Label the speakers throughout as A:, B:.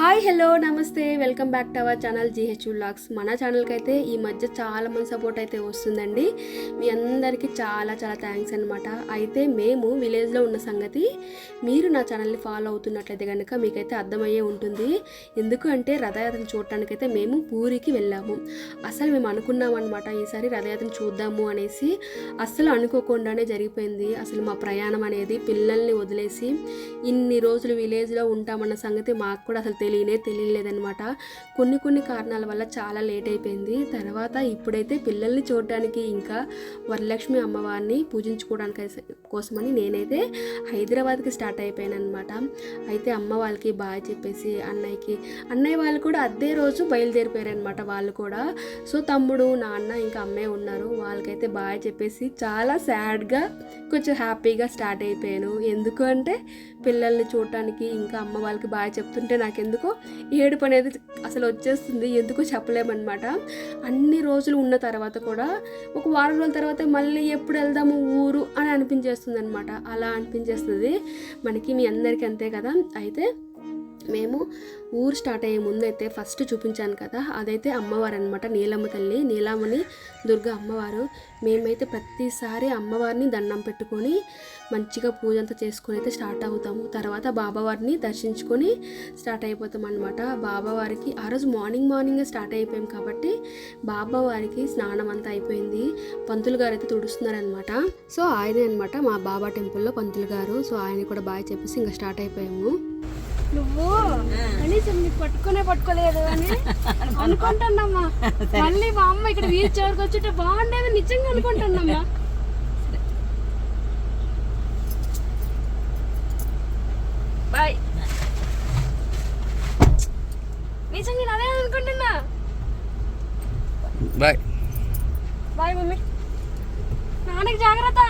A: Hi hello namaste welcome back to our channel GH vlogs. మన ఛానల్కి అయితే ఈ మధ్య చాలా మంది సపోర్ట్ అయితే వస్తుందండి. మీ అందరికీ చాలా చాలా థ్యాంక్స్ అనమాట. అయితే మేము విలేజ్లో ఉన్న సంగతి మీరు నా ఛానల్ని ఫాలో అవుతున్నట్లయితే కనుక మీకైతే అర్థమయ్యే ఉంటుంది. ఎందుకు అంటే రథయాత్రను చూడటానికైతే మేము పూరికి వెళ్ళాము. అసలు మేము అనుకున్నాం అనమాట ఈసారి రథయాత్రను చూద్దాము అనేసి. అస్సలు అనుకోకుండానే జరిగిపోయింది. అసలు మా ప్రయాణం అనేది పిల్లల్ని వదిలేసి ఇన్ని రోజులు విలేజ్లో ఉంటామన్న సంగతి మాకు కూడా అసలు తెలియలేదనమాట. కొన్ని కారణాల వల్ల చాలా లేట్ అయిపోయింది. తర్వాత ఇప్పుడైతే పిల్లల్ని చూడడానికి ఇంకా వరలక్ష్మి అమ్మవారిని పూజించుకోవడానికి కోసమని నేనైతే హైదరాబాద్కి స్టార్ట్ అయిపోయాను అనమాట. అయితే అమ్మ వాళ్ళకి బాయ్ చెప్పేసి అన్నయ్య వాళ్ళు కూడా అదే రోజు బయలుదేరిపోయారు అనమాట. వాళ్ళు కూడా తమ్ముడు నాన్న ఇంకా అమ్మాయి ఉన్నారు. వాళ్ళకైతే బాయ్ చెప్పేసి చాలా సాడ్గా కొంచెం హ్యాపీగా స్టార్ట్ అయిపోయాను. ఎందుకు అంటే పిల్లల్ని చూడటానికి ఇంకా అమ్మ వాళ్ళకి బాయ్ చెప్తుంటే నాకెందుకో ఏడుపు అనేది అసలు వచ్చేస్తుంది. ఎందుకో చెప్పలేమన్నమాట. అన్ని రోజులు ఉన్న తర్వాత కూడా ఒక వారం రోజుల తర్వాత మళ్ళీ ఎప్పుడు వెళ్దాము ఊరు అని అనిపించేస్తుంది అనమాట. అలా అనిపించేస్తుంది మనకి, మీ అందరికీ అంతే కదా. అయితే మేము ఊరు స్టార్ట్ అయ్యే ముందు అయితే ఫస్ట్ చూపించాను కదా, అదైతే అమ్మవారు అనమాట. నీలమ్మ తల్లి, నీలామణి దుర్గా అమ్మవారు. మేమైతే ప్రతిసారి అమ్మవారిని దండం పెట్టుకొని మంచిగా పూజ అంతా చేసుకొని అయితే స్టార్ట్ అవుతాము. తర్వాత బాబావారిని దర్శించుకొని స్టార్ట్ అయిపోతాం అనమాట. బాబావారికి ఆ రోజు మార్నింగే స్టార్ట్ అయిపోయాం కాబట్టి బాబావారికి స్నానం అంతా అయిపోయింది. పంతులు గారు అయితే తుడుస్తున్నారనమాట. ఆయనే అనమాట మా బాబా టెంపుల్లో పంతులు గారు. ఆయన కూడా బాగా చెప్పేసి ఇంకా స్టార్ట్ అయిపోయాము.
B: నువ్వు కనీసం నీకు పట్టుకోలేదు అని అనుకుంటున్నామ్మా. మళ్ళీ మా అమ్మ ఇక్కడ వీధి చివరికి వచ్చి బాగుండేది నిజంగా అనుకుంటున్నామ్మా. బాయ్ నిజంగా నేను అదే అనుకుంటున్నా.
A: Bye
B: bye mummy. నాన్నకి జాగ్రత్త.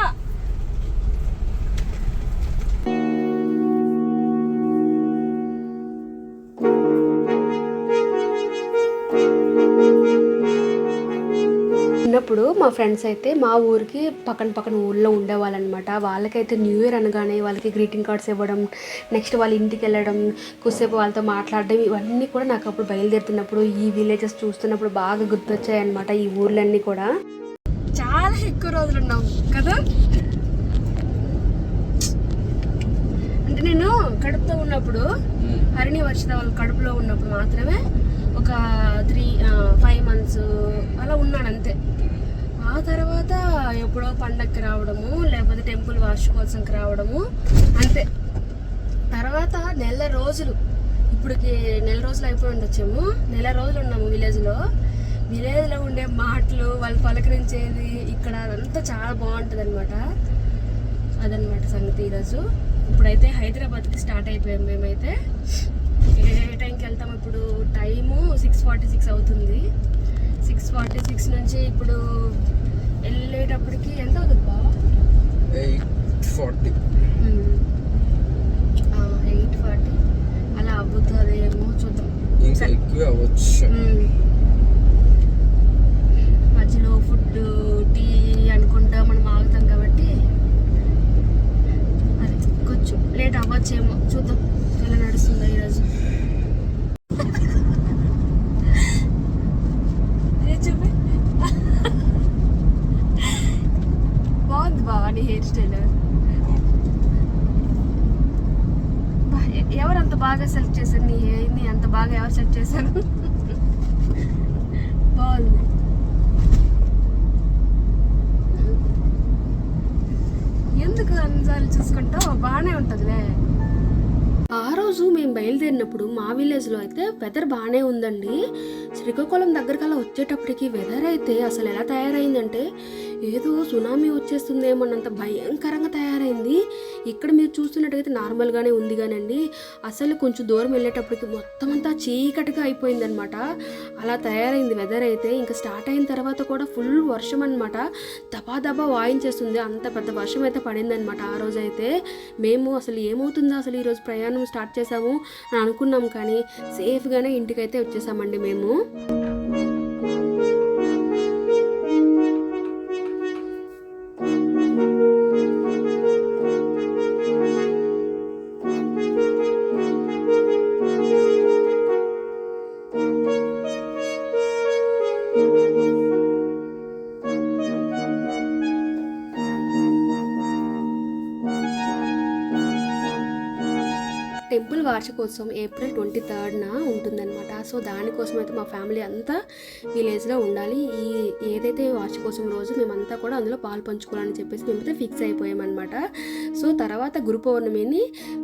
A: చిన్నప్పుడు మా ఫ్రెండ్స్ అయితే మా ఊరికి పక్కన ఊళ్ళో ఉండేవాళ్ళనమాట. వాళ్ళకైతే న్యూ ఇయర్ అనగానే వాళ్ళకి గ్రీటింగ్ కార్డ్స్ ఇవ్వడం, నెక్స్ట్ వాళ్ళ ఇంటికి వెళ్ళడం, కొద్దిసేపు వాళ్ళతో మాట్లాడడం, ఇవన్నీ కూడా నాకు అప్పుడు బయలుదేరుతున్నప్పుడు ఈ విలేజెస్ చూస్తున్నప్పుడు బాగా గుర్తొచ్చాయి అనమాట. ఈ ఊర్లన్నీ కూడా
B: చాలా ఎక్కువ రోజులు ఉన్నాం కదా. అంటే నేను కడుపుతో ఉన్నప్పుడు, హరిణి వర్షిత వాళ్ళ కడుపులో ఉన్నప్పుడు మాత్రమే ఒక 5 months అలా ఉన్నాను అంతే. ఆ తర్వాత ఎప్పుడో పండగకి రావడము, లేకపోతే టెంపుల్ వార్షికోత్సవంకి రావడము అంతే. తర్వాత నెల రోజులు, ఇప్పటికి నెల రోజులు అయిపోయి ఉండొచ్చేమో. నెల రోజులు ఉన్నాము విలేజ్లో ఉండే మాటలు, వాళ్ళు పలకరించేది, ఇక్కడ అదంతా చాలా బాగుంటుంది అనమాట. అదనమాట సంగతి ఈరోజు. ఇప్పుడైతే హైదరాబాద్కి స్టార్ట్ అయిపోయాం. మేమైతే ఏ టైంకి వెళ్తాము? ఇప్పుడు టైము 6:46 అవుతుంది. 6:46 నుంచి ఇప్పుడు వెళ్ళేటప్పటికి ఎంత అవుతుంది బా?
C: 8:40
A: అలా అవుతుందేమో, చూద్దాం.
C: ఇంకా ఎక్కువ అవ్వచ్చు.
A: మధ్యలో ఫుడ్, టీ అనుకుంటా మనం ఆగుతాం కాబట్టి అది కొంచెం లేట్ అవ్వచ్చేమో. చూద్దాం ఎలా నడుస్తుందో ఈరోజు. బాగుంది బాగా నీ హెయిర్ స్టైల్. ఎవరు అంత బాగా సెలెక్ట్ చేశారు నీ హెయిర్ని? అంత బాగా ఎవరు సెలెక్ట్ చేశారు? బాగుంది. ఎందుకు అన్నిసార్లు చూసుకుంటావు? బాగానే ఉంటుందిలే. ఆ రోజు మేము బయలుదేరినప్పుడు మా విలేజ్లో అయితే వెదర్ బాగానే ఉందండి. శ్రీకాకుళం దగ్గరకల్లా వచ్చేటప్పటికి వెదర్ అయితే అసలు ఎలా తయారైందంటే ఏదో సునామీ వచ్చేస్తుందేమన్నంత భయంకరంగా తయారైంది. ఇక్కడ మీరు చూస్తున్నట్టయితే నార్మల్గానే ఉంది కానండి, అసలు కొంచెం దూరం వెళ్ళేటప్పటికి మొత్తం అంతా చీకటిగా అయిపోయిందనమాట. అలా తయారైంది వెదర్ అయితే. ఇంకా స్టార్ట్ అయిన తర్వాత కూడా ఫుల్ వర్షం అనమాట. దబా వాయించేస్తుంది. అంత పెద్ద వర్షం అయితే పడిందనమాట ఆ రోజు అయితే. మేము అసలు ఏమవుతుందో, అసలు ఈరోజు ప్రయాణం స్టార్ట్ చేసాము అని అనుకున్నాం, కానీ సేఫ్గానే ఇంటికైతే వచ్చేసామండి మేము. వార్షికోత్సవం ఏప్రిల్ 23న ఉంటుందన్నమాట. సో దానికోసం అయితే మా ఫ్యామిలీ అంతా విలేజ్లో ఉండాలి. ఏదైతే వార్షికోత్సవం రోజు మేమంతా కూడా అందులో పాలు పంచుకోవాలని చెప్పేసి మేమైతే ఫిక్స్ అయిపోయామన్నమాట. సో తర్వాత గురు పౌర్ణమిని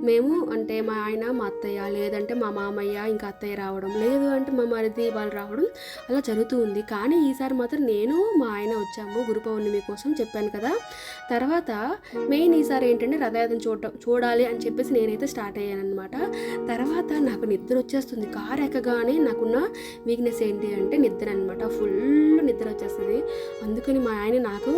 A: మేము అంటే మా ఆయన మా అత్తయ్య లేదంటే మా మామయ్య ఇంకా అత్తయ్య రావడం లేదు అంటే మా మరిది వాళ్ళు రావడం అలా జరుగుతూ ఉంది. కానీ ఈసారి మాత్రం నేను మా ఆయన వచ్చాము గురు పౌర్ణమి కోసం చెప్పాను కదా. తర్వాత మెయిన్ ఈసారి ఏంటంటే రథయాత్ర చూడాలి అని చెప్పేసి నేనైతే స్టార్ట్ అయ్యాను అనమాట. తర్వాత నాకు నిద్ర వచ్చేస్తుంది. కార్ ఎక్కగానే నాకున్న వీక్నెస్ ఏంటి అంటే నిద్ర అనమాట. ఫుల్ నిద్ర వచ్చేస్తుంది. అందుకని మా ఆయన నాకు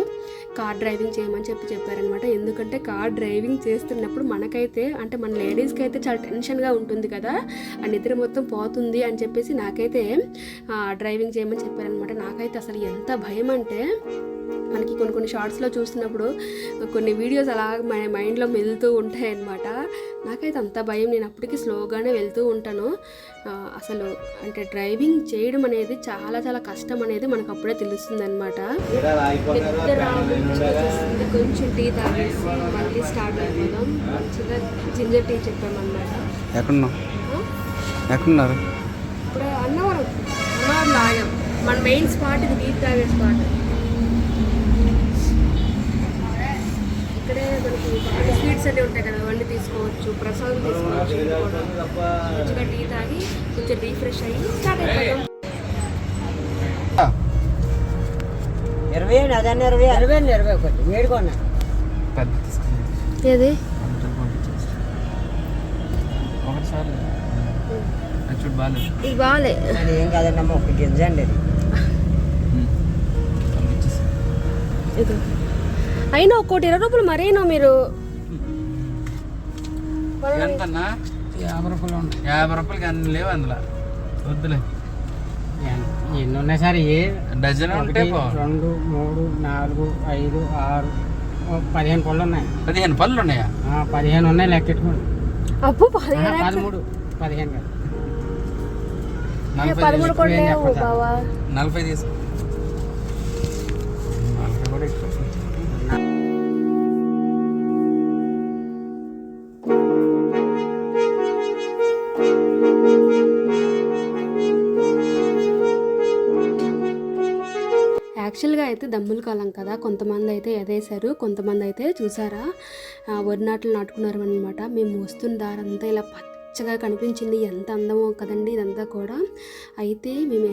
A: కార్ డ్రైవింగ్ చేయమని చెప్పారనమాట. ఎందుకంటే కార్ డ్రైవింగ్ చేస్తున్నప్పుడు మనకైతే అంటే మన లేడీస్కి అయితే చాలా టెన్షన్గా ఉంటుంది కదా, ఆ నిద్ర మొత్తం పోతుంది అని చెప్పేసి నాకైతే డ్రైవింగ్ చేయమని చెప్పారనమాట. నాకైతే అసలు ఎంత భయం అంటే మనకి కొన్ని షార్ట్స్లో చూస్తున్నప్పుడు కొన్ని వీడియోస్ అలా మైండ్లో వెళ్తూ ఉంటాయి అన్నమాట. నాకైతే అంత భయం. నేను అప్పటికి స్లోగానే వెళ్తూ ఉంటాను. అసలు అంటే డ్రైవింగ్ చేయడం అనేది చాలా చాలా కష్టం అనేది మనకు అప్పుడే తెలుస్తుంది అనమాట. కొంచెం టీ తాగేసి మళ్ళీ స్టార్ట్ అయిపోదాం. మంచిగా జింజర్ టీ చెప్పామన్నమాట.
C: ఎక్కడున్నారు?
A: ఇప్పుడు అన్నవరం తాగాం. మన మెయిన్ స్పాట్ ఇది, టీ తాగే స్పాట్. ఇక్కడే మనకి స్వీట్స్ అన్నీ ఉంటాయి కదా, అవన్నీ తీసుకోవచ్చు, ప్రసాదం తీసుకోవచ్చు. మంచిగా టీ తాగి కొంచెం రీఫ్రెష్ అయ్యి స్టార్ట్ అయిపోయాం.
D: 20 అదన్న 21 వేడుకోన్నా
A: ఏది ఇది బాగాలే.
D: అది ఏం కాదన్నమ్మా, ఒక గింజ అండి
A: ఇది అయినా ఒక్కోటి 20 రూపాయలు మరేనో మీరు
D: 50 రూపాయలు ఉంటాయి.
C: 50 రూపాయలకి అన్ని లేవు అందులో, వద్దులే.
D: ఎన్ని ఉన్నాయి సార్?
C: డజన్
D: 1 2 3 4 5 6 15 పళ్ళు ఉన్నాయి.
C: 15 పళ్ళు ఉన్నాయా?
D: 15 ఉన్నాయి, లెక్కెట్టుకోండి.
A: అప్పు
D: 13 15 కాదు,
A: 13 కూడా లేవు బావా.
C: 40 తీసుకో. 40 కూడా ఎక్కువ.
A: యాక్చువల్గా అయితే దమ్ముల కాలం కదా, కొంతమంది అయితే ఎదేశారు, కొంతమంది అయితే చూసారా వరి నాట్లు నాటుకున్నారు అనమాట. మేము వస్తున్న దారంతా ఇలా పచ్చగా కనిపించింది. ఎంత అందమో కదండి ఇదంతా కూడా. అయితే మేము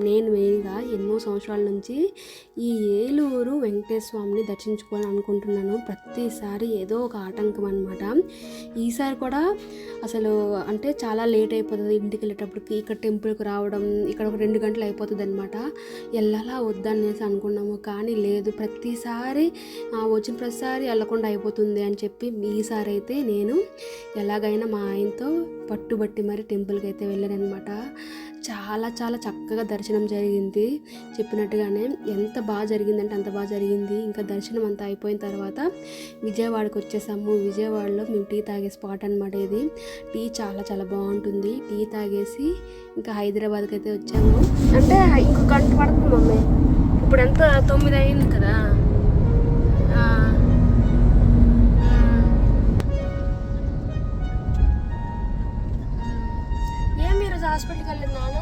A: నేను మెయిన్గా ఎన్నో సంవత్సరాల నుంచి ఈ ఏలూరు వెంకటేశ్వర స్వామిని దర్శించుకోవాలని అనుకుంటున్నాను. ప్రతిసారి ఏదో ఒక ఆటంకం అనమాట. ఈసారి కూడా అసలు అంటే చాలా లేట్ అయిపోతుంది ఇంటికి వెళ్ళేటప్పటికి. ఇక్కడ టెంపుల్కి రావడం ఇక్కడ ఒక 2 గంటలు అయిపోతుంది అనమాట. వెళ్ళాలా వద్దనేసి అనుకున్నాము, కానీ లేదు, ప్రతిసారి వచ్చిన ప్రతిసారి వెళ్ళకుండా అయిపోతుంది అని చెప్పి ఈసారి అయితే నేను ఎలాగైనా మా ఆయనతో పట్టుబట్టి మరి టెంపుల్కి అయితే వెళ్ళానమాట. చాలా చాలా చక్కగా దర్శనం జరిగింది. చెప్పినట్టుగానే ఎంత బాగా జరిగిందంటే అంత బాగా జరిగింది. ఇంకా దర్శనం అంతా అయిపోయిన తర్వాత విజయవాడకు వచ్చేసాము. విజయవాడలో మేము టీ తాగే స్పాట్ అనమాట ఇది. టీ చాలా చాలా బాగుంటుంది. టీ తాగేసి ఇంకా హైదరాబాద్కి అయితే వచ్చాము. అంటే ఇంకో గంట పడుతుంది మమ్మీ. ఇప్పుడు ఎంత 9 అయింది కదా. ఏం ఈరోజు హాస్పిటల్కి వెళ్ళింది నాన్న?